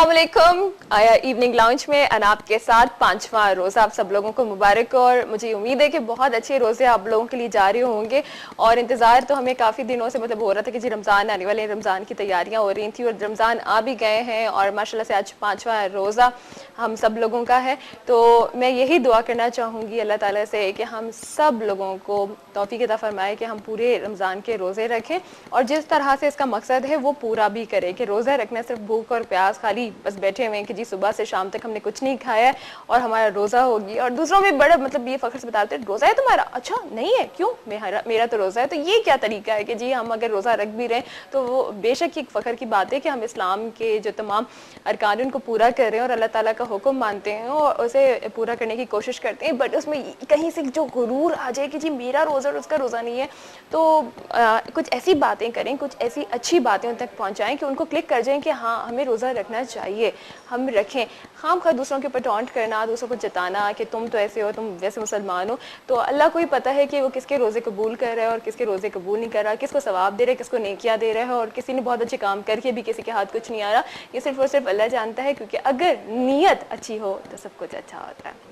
अस्सलाम वालेकुम। आया इवनिंग लाउंज में और आपके साथ 5वां रोज़ा आप सब लोगों को मुबारक हो। और मुझे उम्मीद है कि बहुत अच्छे रोज़े आप लोगों के लिए जारी होंगे। और इंतज़ार तो हमें काफ़ी दिनों से मतलब हो रहा था कि जी रमज़ान आने वाले, रमज़ान की तैयारियां हो रही थी और रमज़ान आ भी गए हैं और माशाल्लाह से आज 5वां रोज़ा हम सब लोगों का है। तो मैं यही दुआ करना चाहूँगी अल्लाह ताला से कि हम सब लोगों को तौफीक अता फरमाए कि हम पूरे रमज़ान के रोज़े रखें और जिस तरह से इसका मकसद है वो पूरा भी करें कि रोज़ा रखना सिर्फ भूख और प्यास खाली बस बैठे हुए हैं कि जी सुबह से शाम तक हमने कुछ नहीं खाया है और हमारा रोज़ा होगी। और दूसरों में बड़ा मतलब ये फ़ख्र से बताते हैं रोज़ा है तुम्हारा, अच्छा नहीं है क्यों, मेरा तो रोज़ा है। तो ये क्या तरीका है कि जी हम अगर रोज़ा रख भी रहे हैं तो वो बेशक एक फ़ख्र की बात है कि हम इस्लाम के जो तमाम अरकान उनको पूरा कर रहे हैं और अल्लाह ताला का हुक्म मानते हैं और उसे पूरा करने की कोशिश करते हैं। बट उसमें कहीं से जो गुरूर आ जाए कि जी मेरा रोज़ा और उसका रोज़ा नहीं है, तो कुछ ऐसी बातें करें, कुछ ऐसी अच्छी बातें उन तक पहुँचाएँ कि उनको क्लिक कर जाएँ कि हाँ हमें रोज़ा रखना चाहिए, हम रखें। खामखा दूसरों के ऊपर टॉन्ट करना, दूसरों को जताना कि तुम तो ऐसे हो, तुम वैसे मुसलमान हो, तो अल्लाह को ही पता है कि वो किसके रोज़े कबूल कर रहा है और किसके रोज़े कबूल नहीं कर रहा, किसको सवाब दे रहा है, किसको नेकियां दे रहा है। और किसी ने बहुत अच्छे काम करके भी किसी के हाथ कुछ नहीं आ रहा, ये सिर्फ और सिर्फ अल्लाह जानता है, क्योंकि अगर नीयत अच्छी हो तो सब कुछ अच्छा होता है।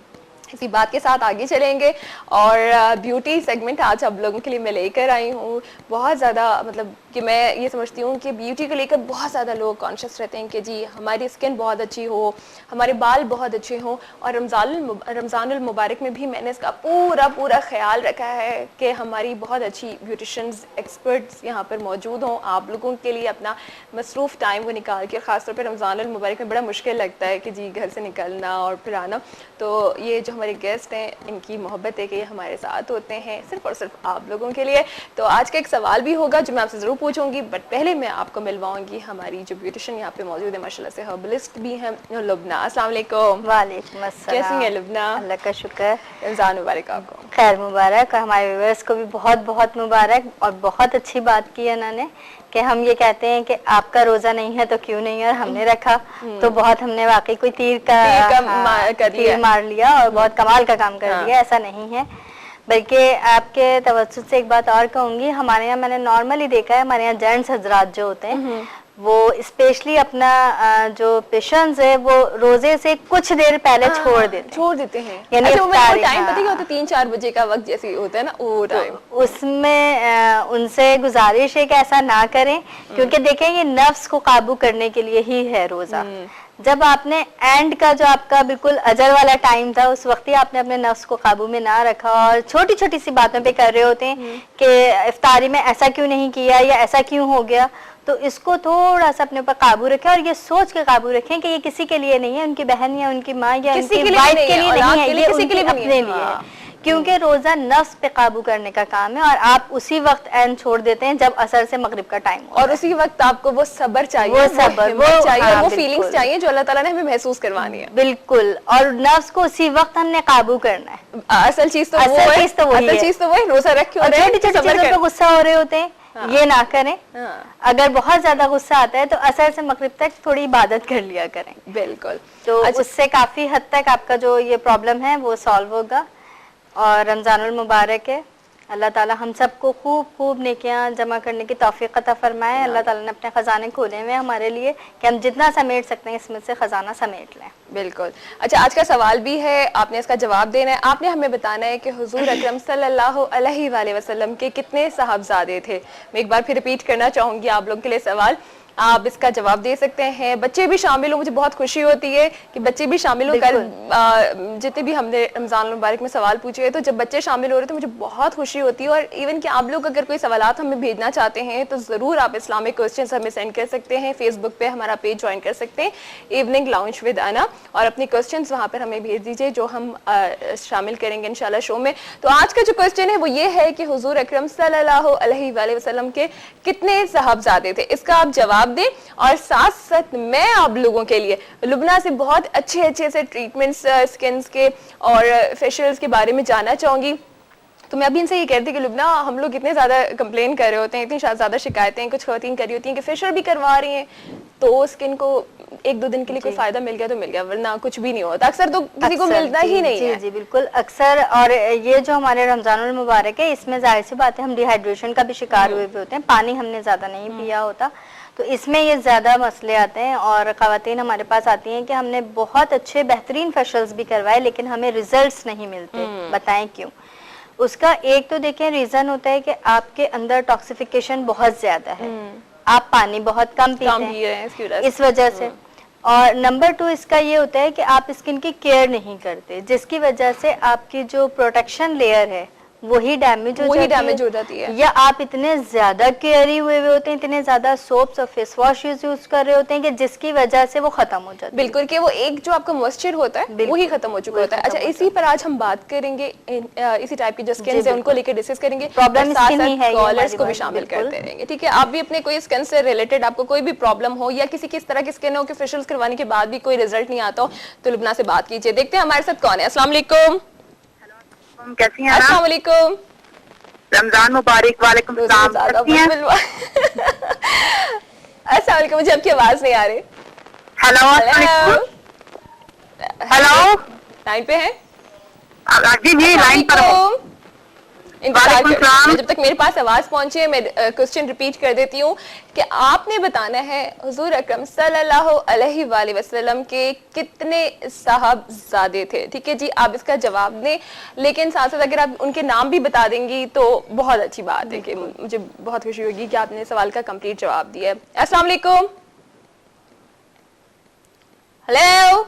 इसी बात के साथ आगे चलेंगे और ब्यूटी सेगमेंट आज आप लोगों के लिए मैं लेकर आई हूँ। बहुत ज़्यादा मतलब कि मैं ये समझती हूँ कि ब्यूटी को लेकर बहुत ज़्यादा लोग कॉन्शियस रहते हैं कि जी हमारी स्किन बहुत अच्छी हो, हमारे बाल बहुत अच्छे हों। और रमज़ानुल मुबारक में भी मैंने इसका पूरा ख्याल रखा है कि हमारी बहुत अच्छी ब्यूटिशंस एक्सपर्ट्स यहाँ पर मौजूद हों आप लोगों के लिए। अपना मसरूफ़ टाइम वो निकाल के, ख़ासतौर पर रमज़ानुल मुबारक में बड़ा मुश्किल लगता है कि जी घर से निकलना और फिर आना, तो ये जो हमारे गेस्ट हैं इनकी मोहब्बत है कि ये हमारे साथ होते हैं सिर्फ और सिर्फ आप लोगों के लिए। तो आज का एक सवाल भी होगा जो मैं आपसे ज़रूर पूछूंगी, बट पहले मैं आपको मिलवाऊंगी हमारी जो ब्यूटिशियन यहाँ पे मौजूद है, माशाल्लाह से हर्बलिस्ट भी हैं, लुबना। अस्सलाम वालेकुम। वालेकुम अस्सलाम। कैसी हैं लुबना? अल्लाह का शुक्र। रमज़ान मुबारक आपको। खैर मुबारक, हमारे व्यूअर्स को भी बहुत बहुत मुबारक। और बहुत अच्छी बात की है इन्होंने कि हम ये कहते हैं कि आपका रोजा नहीं है तो क्यों नहीं है, और हमने रखा तो बहुत हमने वाकई कोई तीर मार लिया और बहुत कमाल का काम कर दिया, ऐसा नहीं है। बल्कि आपके तवज्जुह से एक बात और कहूँगी, हमारे यहाँ मैंने नॉर्मली देखा है, हमारे यहाँ जेंट्स हजरात जो होते हैं वो स्पेशली अपना जो पेशेंस है वो रोजे से कुछ देर पहले छोड़ देते हैं। यानी अच्छा, वो टाइम पता क्या होता है, 3-4 बजे का वक्त जैसे होता है ना वो टाइम, तो उसमें उनसे गुजारिश है कि ऐसा ना करें, क्योंकि देखें ये नफ्स को काबू करने के लिए ही है रोजा। जब आपने एंड का जो आपका बिल्कुल अजर वाला टाइम था उस वक्त ही आपने अपने नफ्स को काबू में ना रखा और छोटी छोटी सी बातों पे कर रहे होते हैं कि इफ्तारी में ऐसा क्यों नहीं किया या ऐसा क्यों हो गया, तो इसको थोड़ा सा अपने ऊपर काबू रखें और ये सोच के काबू रखें कि ये किसी के लिए नहीं है, उनकी बहन या उनकी माँ या उनकी वाइफ के लिए नहीं है, ये उनके अपने लिए है। क्योंकि रोजा नफ्स पे काबू करने का काम है और आप उसी वक्त एंड छोड़ देते हैं जब असर से मगरिब का टाइम हो, और उसी वक्त आपको वो सब्र चाहिए, वो चाहिए, हाँ, वो फीलिंग्स चाहिए जो अल्लाह ताला ने हमें महसूस करवानी है। बिल्कुल, और नफ्स को उसी वक्त हमने काबू करना है। असल चीज तो वही रोजा रखे और छोटी छोटी चीजों पे गुस्सा हो रहे होते हैं, हाँ। ये ना करें। हाँ। अगर बहुत ज्यादा गुस्सा आता है तो असर से मगरिब तक थोड़ी इबादत कर लिया करें। बिल्कुल, तो उससे काफी हद तक आपका जो ये प्रॉब्लम है वो सॉल्व होगा। और रमज़ानुल मुबारक है, अल्लाह ताला हम सबको खूब खूब नेकियां जमा करने की तौफीक अता फरमाए। अल्लाह ताला ने अपने खजाने खोले हुए हमारे लिए कि हम जितना समेट सकते हैं इसमें से खजाना समेट लें। बिल्कुल। अच्छा, आज का सवाल भी है, आपने इसका जवाब देना है। आपने हमें बताना है कि हुजूर अकरम सल्लल्लाहु अलैहि वसल्लम के कितने साहबजादे थे। मैं एक बार फिर रिपीट करना चाहूंगी आप लोगों के लिए सवाल, आप इसका जवाब दे सकते हैं। बच्चे भी शामिल हो, मुझे बहुत खुशी होती है कि बच्चे भी शामिल हो। कल जितने भी हमने रमज़ान मुबारक में सवाल पूछे तो जब बच्चे शामिल हो रहे थे मुझे बहुत खुशी होती है। और इवन कि आप लोग अगर कोई सवालात हमें भेजना चाहते हैं तो ज़रूर आप इस्लामिक क्वेश्चंस हमें सेंड कर सकते हैं। फेसबुक पे हमारा पेज ज्वाइन कर सकते हैं, इवनिंग लाउंज विद अना, और अपने क्वेश्चंस वहाँ पर हमें भेज दीजिए जो हम शामिल करेंगे इंशाल्लाह शो में। तो आज का जो क्वेश्चन है वो ये है कि हुजूर अकरम सल्लल्लाहु अलैहि वसल्लम के कितने साहबजादे थे, इसका आप जवाब दें। और साथ साथ मैं आप लोगों के लिए लुबना से बहुत अच्छे से ट्रीटमेंट्स स्किन के और फेशियल्स के बारे में जानना चाहूंगी। तो मैं अभी इनसे ये कहती कि लुबना हम लोग इतने ज़्यादा कंप्लेन कर रहे होते हैं, इतनी ज़्यादा शिकायतें कुछ ख़वातीन कर रही होती हैं कि फेशियल भी करवा रही हैं तो स्किन को 1-2 दिन के लिए कोई फ़ायदा मिल गया तो मिल गया, वरना कुछ भी नहीं होता। अक्सर तो किसी को मिलता ही नहीं है। जी बिल्कुल, अक्सर। और ये जो हमारे रमज़ानुल मुबारक है इसमें जाहिर सी बात है हम डिहाइड्रेशन का भी शिकार हुए होते हैं, पानी हमने ज़्यादा नहीं पिया होता, तो इसमें ये ज्यादा मसले आते हैं और खवातीन हमारे पास आती हैं कि हमने बहुत अच्छे बेहतरीन फेशियल्स भी करवाए लेकिन हमें रिजल्ट्स नहीं मिलते। बताएं क्यों? उसका एक तो देखिए रीजन होता है कि आपके अंदर टॉक्सिफिकेशन बहुत ज्यादा है, आप पानी बहुत कम पीते हैं इस वजह से। और नंबर 2 इसका ये होता है कि आप स्किन की केयर नहीं करते, जिसकी वजह से आपकी जो प्रोटेक्शन लेयर है वही डैमेज हो जाती है। या आप इतने ज्यादा केयरी हुए होते हैं, इतने ज्यादा सोप्स और फेस वॉश यूज कर रहे होते हैं कि जिसकी वजह से वो खत्म हो जाती है। बिल्कुल, कि वो एक जो आपका मॉइस्चर होता है वही खत्म हो चुका होता है। अच्छा, इसी पर आज हम बात करेंगे, इसी टाइप की जो स्किन है उनको लेकर डिस्कस करेंगे, प्रॉब्लम कॉलर्स को भी शामिल करते रहेंगे। ठीक है, आप भी अपने कोई स्किन से रिलेटेड आपको कोई भी प्रॉब्लम हो या किसी किस तरह की स्किन हो कि फेशियल करवाने के बाद भी कोई रिजल्ट नहीं आता हो तो लुबना से बात कीजिए। देखते हैं हमारे साथ कौन है। अस्सलाम वालेकुम। कैसी हैं? अस्सलाम वालेकुम। रमजान मुबारक। वालेकुम सलाम। अस्सलाम वालेकुम। मुझे आपकी आवाज नहीं आ रही। हेलो हेलो, लाइन पे है? जी जी लाइन पर हूं। इंतजार कर, जब तक मेरे पास आवाज पहुंचे मैं क्वेश्चन रिपीट कर देती हूँ कि आपने बताना है हुजूर अकरम सल्लल्लाहु अलैहि वसल्लम के कितने साहबजादे थे। ठीक है जी, आप इसका जवाब दें, लेकिन साथ साथ अगर आप उनके नाम भी बता देंगी तो बहुत अच्छी बात है कि मुझे बहुत खुशी होगी कि आपने सवाल का कंप्लीट जवाब दिया है। अस्सलाम वालेकुम। हेलो,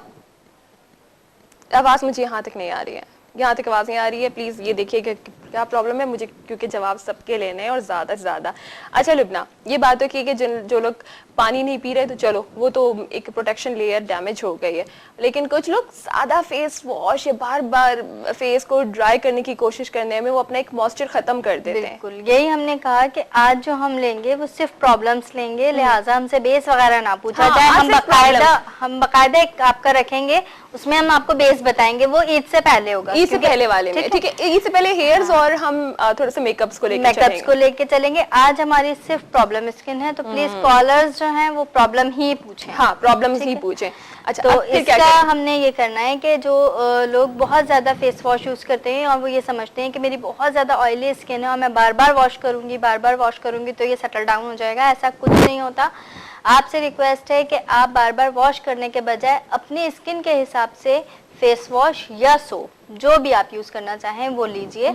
आवाज मुझे यहाँ तक नहीं आ रही है, यहाँ तक आवाज नहीं आ रही है। प्लीज ये देखिए कि क्या प्रॉब्लम है मुझे, क्योंकि जवाब सबके लेने हैं और ज्यादा से ज्यादा। अच्छा लुबना, ये बात हो कि जो लोग पानी नहीं पी रहे तो चलो वो तो एक प्रोटेक्शन लेयर डैमेज हो गई है, लेकिन कुछ लोग सादा फेस वॉश या बार बार फेस को ड्राई करने की कोशिश करने में वो अपना एक मॉइस्चर खत्म कर देते हैं। बिल्कुल, यही हमने कहा कि आज जो हम लेंगे वो सिर्फ प्रॉब्लम्स लेंगे, लिहाजा हमसे बेस वगैरह ना पूछा जाए। हम बकायदा एक आपका रखेंगे, उसमें हम आपको बेस बताएंगे, वो ईद से पहले होगा, ईद से पहले वाले में। ठीक है, ईद से पहले हेयर्स और हम थोड़ा सा मेकअप्स को लेके चलेंगे। आज हमारी सिर्फ प्रॉब्लम स्किन है तो प्लीज कॉलर्स जो हैं वो प्रॉब्लम ही पूछें। हाँ, प्रॉब्लम ही पूछें। अच्छा, तो इसका हमने ये करना है कि जो लोग बहुत ज्यादा फेस वॉश यूज करते हैं और वो ये समझते हैं कि मेरी बहुत ज्यादा ऑयली स्किन है और मैं बार बार वॉश करूंगी तो ये सेटल डाउन हो जाएगा, ऐसा कुछ नहीं होता। आपसे रिक्वेस्ट है कि आप बार बार वॉश करने के बजाय अपनी स्किन के हिसाब से फेस वॉश या सोप जो भी आप यूज करना चाहें वो लीजिए।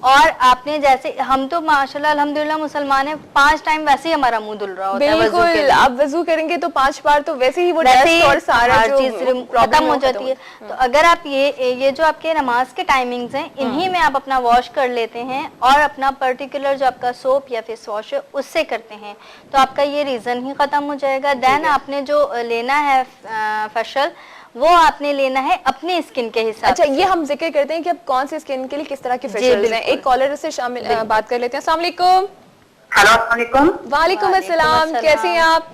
और आपने जैसे, हम तो माशाल्लाह अल्हम्दुलिल्लाह मुसलमान है, 5 टाइम वैसे ही हमारा मुंह धुल रहा होता है। बिल्कुल, आप वजू करेंगे तो 5 बार तो वैसे ही वो डस्ट और सारा चीज खत्म हो जाती है। तो अगर आप ये जो आपके नमाज के टाइमिंग्स हैं इन्हीं में आप अपना वॉश कर लेते हैं और अपना पर्टिकुलर जो आपका सोप या फेस वॉश है उससे करते हैं तो आपका ये रीजन ही खत्म हो जाएगा। देन आपने जो लेना है फेशियल वो आपने लेना है अपनी स्किन के हिसाब। अच्छा, ये हम जिक्र करते हैं कि अब कौन सी स्किन के लिए किस तरह के फेशियल्स हैं। एक कॉलर से शामिल बात कर लेते हैं। अस्सलाम वालेकुम। हेलो, अस्सलाम वालेकुम। वालेकुम अस्सलाम, कैसे हैं आप?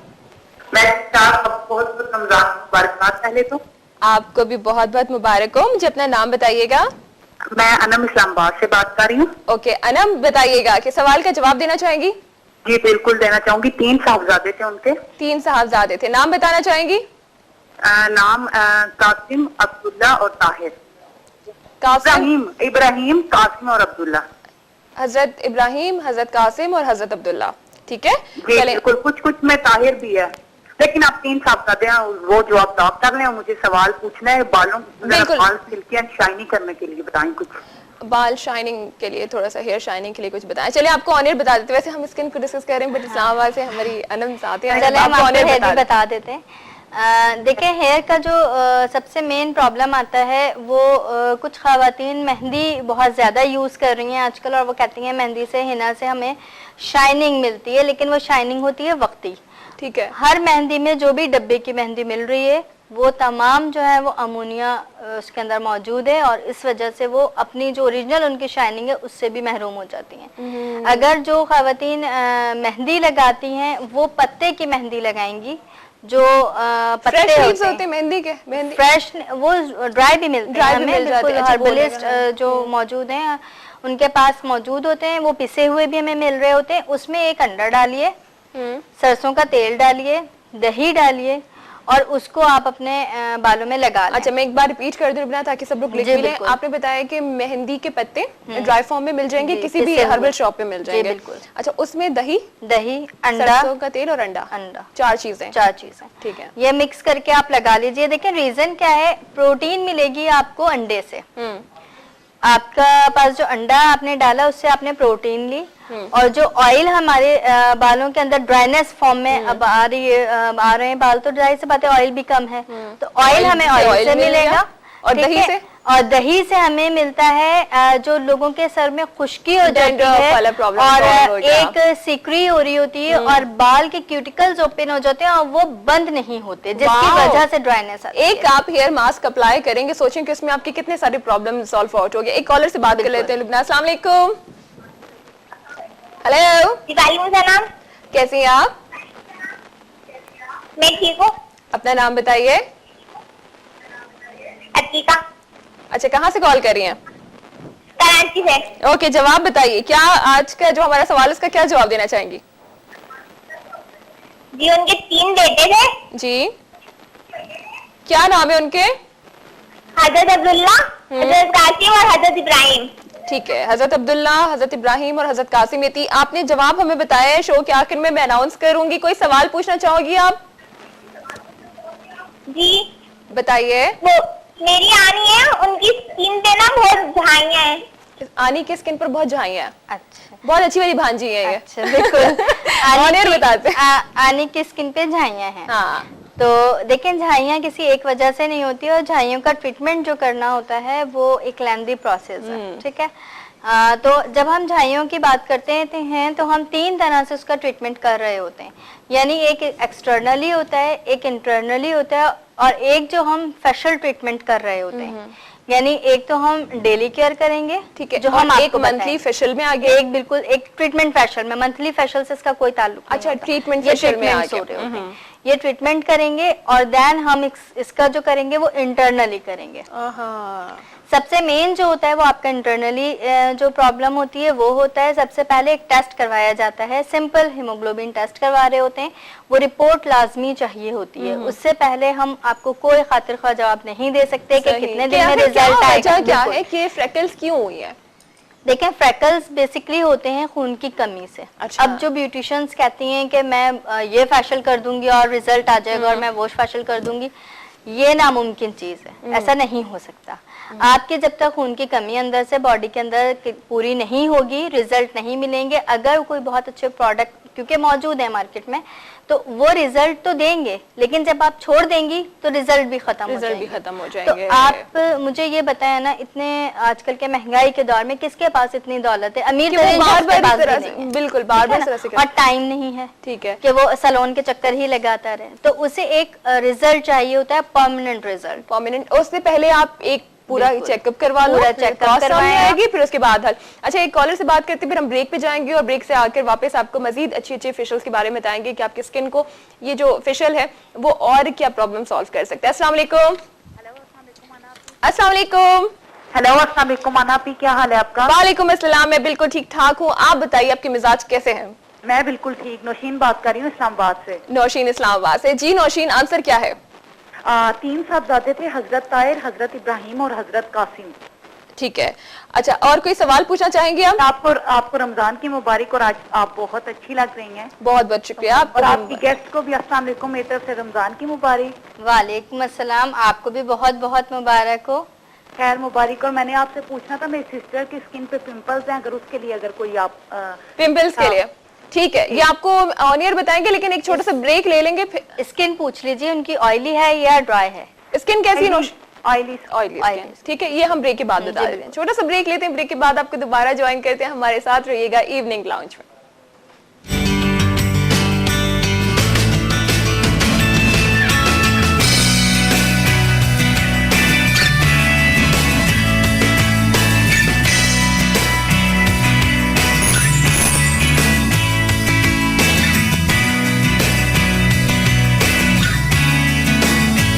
मैं बहुत रमजान मुबारक। पहले तो आपको भी बहुत बहुत मुबारक हो। मुझे अपना नाम बताइएगा। मैं अनम इस्लामाबाद से बात कर रही हूँ। ओके अनम, बताइएगा कि सवाल का जवाब देना चाहेंगी? जी बिल्कुल देना चाहूंगी। 3 साहबजादे थे उनके। 3 साहबजादे थे, नाम बताना चाहेंगी? नाम कासिम, अब्दुल्ला और ताहिर। इब्राहिम, कासिम और अब्दुल्ला। हजरत इब्राहिम, हजरत कासिम और हजरत अब्दुल्ला। ठीक है, बिल्कुल। कुछ में ताहिर भी है, लेकिन आप 3 साहबजादे हैं, वो जो आप टॉप कर रहे हैं मुझे सवाल पूछना है बालों बाल सिल्की एंड शाइनी करने के लिए बताएं कुछ। बाल शाइनिंग के लिए, थोड़ा सा हेयर शाइनिंग के लिए कुछ बताएं। चलिए आपको ऑनर बता देते हैं। वैसे हम स्किन को डिस्कस कर रहे हैं बट इस्लामाबाद से हमारी अनम साथ हैं, आपको ऑनर बता देते हैं। देखिए, हेयर का जो सबसे मेन प्रॉब्लम आता है वो कुछ खवातीन मेहंदी बहुत ज़्यादा यूज़ कर रही हैं आजकल और वो कहती हैं मेहंदी से, हिना से हमें शाइनिंग मिलती है, लेकिन वो शाइनिंग होती है वक्ती। ठीक है, हर मेहंदी में जो भी डब्बे की मेहंदी मिल रही है वो तमाम जो है वो अमोनिया उसके अंदर मौजूद है और इस वजह से वो अपनी जो ओरिजिनल उनकी शाइनिंग है उससे भी महरूम हो जाती हैं। अगर जो खवातीन मेहंदी लगाती हैं वो पत्ते की मेहंदी लगाएंगी, जो पत्ते होते हैं मेहंदी के, फ्रेश, वो ड्राई भी मिलते हैं हमें, बिल्कुल हर्बलिस्ट जो मौजूद हैं उनके पास मौजूद होते हैं, वो पिसे हुए भी हमें मिल रहे होते हैं। उसमें एक अंडा डालिए, सरसों का तेल डालिए, दही डालिए और उसको आप अपने बालों में लगा लें। अच्छा, मैं एक बार रिपीट कर दूं रुबना, ताकि सब लोग लिख भी लें। आपने बताया कि मेहंदी के पत्ते ड्राई फॉर्म में मिल जाएंगे, किसी भी हर्बल शॉप पे मिल जाएंगे। बिल्कुल। अच्छा, उसमें दही, अंडा, सरसों का तेल और अंडा, 4 चीजें। ठीक है, ये मिक्स करके आप लगा लीजिए। देखिए रीजन क्या है, प्रोटीन मिलेगी आपको अंडे से। आपका पास जो अंडा आपने डाला उससे आपने प्रोटीन ली, और जो ऑयल हमारे बालों के अंदर ड्राइनेस फॉर्म में अब आ रहे हैं बाल, तो जाहिर सी बात है ऑयल भी कम है, तो ऑयल हमें ऑयल से मिलेगा। और दही से, और दही से हमें मिलता है जो लोगों के सर में खुश्की हो जाती है और एक सिकरी हो रही होती है और बाल के क्यूटिकल्स ओपन हो जाते हैं और वो बंद नहीं होते, जिसकी वजह से ड्राइनेस आती है। एक आप हेयर मास्क अप्लाई करेंगे, सोचें कि उसमें आपके कितने सारे प्रॉब्लम सॉल्व आउट हो गए। एक कॉलर से बात कर लेते हैं। लुबना, अस्सलाम वालेकुम। हेलो, वालेकुम सलाम। कैसी हैं आप? मैं ठीक हूँ। अपना नाम बताइए। अतीका। अच्छा, कहाँ से कॉल कर रही हैं? कराची से। ओके, जवाब बताइए, क्या आज का जो हमारा सवाल है उसका क्या जवाब देना चाहेंगी? जी, उनके 3 बेटे थे। जी, क्या नाम है उनके? हजरत अब्दुल्ला, हजरत कासिम और हजरत इब्राहिम। ठीक है, हजरत अब्दुल्ला, हजरत इब्राहिम और हजरत कासिम। ये आपने जवाब हमें बताया है, शो के आखिर में मैं अनाउंस करूंगी। कोई सवाल पूछना चाहोगी आप? जी बताइए। वो मेरी आनी है, उनकी स्किन पे ना बहुत झाइयां हैं। आनी की स्किन पर बहुत झाइयां हैं। अच्छा, बहुत अच्छी वाली भांजी है ये। अच्छा, बिल्कुल। बताते आनी की स्किन पे झाइयां हैं। हाँ, तो देखें, झाइयां किसी एक वजह से नहीं होती, और झाइयों का ट्रीटमेंट जो करना होता है वो एक लेंथी प्रोसेस है। ठीक है, तो जब हम झाइयों की बात करते हैं तो हम 3 तरह से उसका ट्रीटमेंट कर रहे होते हैं। यानी एक एक्सटर्नली होता है, एक इंटरनली होता है, और एक जो हम फेशियल ट्रीटमेंट कर रहे होते हैं। यानी एक तो हम डेली केयर करेंगे, ठीक है, जो हम हम एक मंथली फेशियल में आ गए, एक बिल्कुल एक ट्रीटमेंट फेशियल में, मंथली फेशियल से इसका कोई ताल्लुक नहीं। अच्छा, ट्रीटमेंट फेशियल में आ गए, ये ट्रीटमेंट करेंगे, और देन हम इसका जो करेंगे वो इंटरनली करेंगे। सबसे मेन जो होता है वो आपका इंटरनली जो प्रॉब्लम होती है वो होता है, सबसे पहले एक टेस्ट करवाया जाता है, सिंपल हीमोग्लोबिन टेस्ट करवा रहे होते हैं। वो रिपोर्ट लाजमी चाहिए होती है, उससे पहले हम आपको कोई खातिर ख्वाह जवाब नहीं दे सकते कि कितने दिन में रिजल्ट आएगा। क्या है कि फ्रेकल्स क्यों हुई है? देखें, फ्रेकल्स बेसिकली होते हैं खून की कमी से। अच्छा। अब जो ब्यूटिशियंस कहती हैं कि मैं ये फेशियल कर दूंगी और रिजल्ट आ जाएगा, और मैं वो फेशियल कर दूंगी, ये नामुमकिन चीज है, ऐसा नहीं हो सकता। आपके जब तक खून की कमी अंदर से बॉडी के अंदर पूरी नहीं होगी, रिजल्ट नहीं मिलेंगे। अगर कोई बहुत अच्छे प्रोडक्ट क्योंकि मौजूद है मार्केट में, तो वो रिजल्ट तो देंगे, लेकिन जब आप छोड़ देंगी तो रिजल्ट भी खत्म हो जाएंगे। तो आप मुझे ये बताया ना, इतने आजकल के महंगाई के दौर में किसके पास इतनी दौलत है? अमीर बिल्कुल बार और टाइम नहीं है, ठीक है, कि वो सैलून के चक्कर ही लगाता रहे। तो उसे एक रिजल्ट चाहिए होता है, परमानेंट रिजल्ट। परमानेंट, उससे पहले आप एक पूरा चेकअप करवा लो, चेकअप करवाएंगे, फिर उसके बाद हल। अच्छा, एक कॉलर से बात करते हैं, फिर हम ब्रेक पे जाएंगे, और ब्रेक से आकर वापस आपको मजीद अच्छे फेशियल्स के बारे में बताएंगे कि आपकी स्किन को ये जो फेशियल है वो और क्या प्रॉब्लम सॉल्व कर सकता है। अस्सलाम वालेकुम। अस्सलाम वालेकुम। हेलो, अस्सलाम वालेकुम अनापी, क्या हाल है आपका? वालेकुम अस्सलाम, मैं बिल्कुल ठीक ठाक हूँ। आप बताइए, आपके मिजाज कैसे हैं? मैं बिल्कुल ठीक। नौशीन बात कर रही हूँ इस्लामाबाद से। नौशीन इस्लामाबाद से। जी नौशीन, आंसर क्या है? 3 साहबजादे थे, हजरत ताहिर, हजरत इब्राहिम और हजरत कासिम। ठीक है। अच्छा, और कोई सवाल पूछना चाहेंगे आप? आपको रमजान की मुबारक, और आज आप बहुत अच्छी लग रही हैं। बहुत बहुत शुक्रिया। और आपकी गेस्ट को भी अस्सलाम वालेकुम मेरी तरफ से रमजान की मुबारक। वालेकुम अस्सलाम, आपको भी बहुत बहुत मुबारक हो। खैर मुबारक। और मैंने आपसे पूछना था, मेरी सिस्टर की स्किन पे पिंपल्स हैं, अगर उसके लिए अगर कोई आप पिंपल्स के लिए, ठीक है, ये आपको ऑन एयर बताएंगे, लेकिन एक छोटा सा ब्रेक ले लेंगे। स्किन पूछ लीजिए उनकी ऑयली है या ड्राई है? स्किन कैसी? ऑयली। ठीक है, ये हम ब्रेक के बाद बता देते हैं। छोटा सा ब्रेक लेते हैं, ब्रेक के बाद आपको दोबारा ज्वाइन करते हैं, हमारे साथ रहिएगा इवनिंग लाउंज में।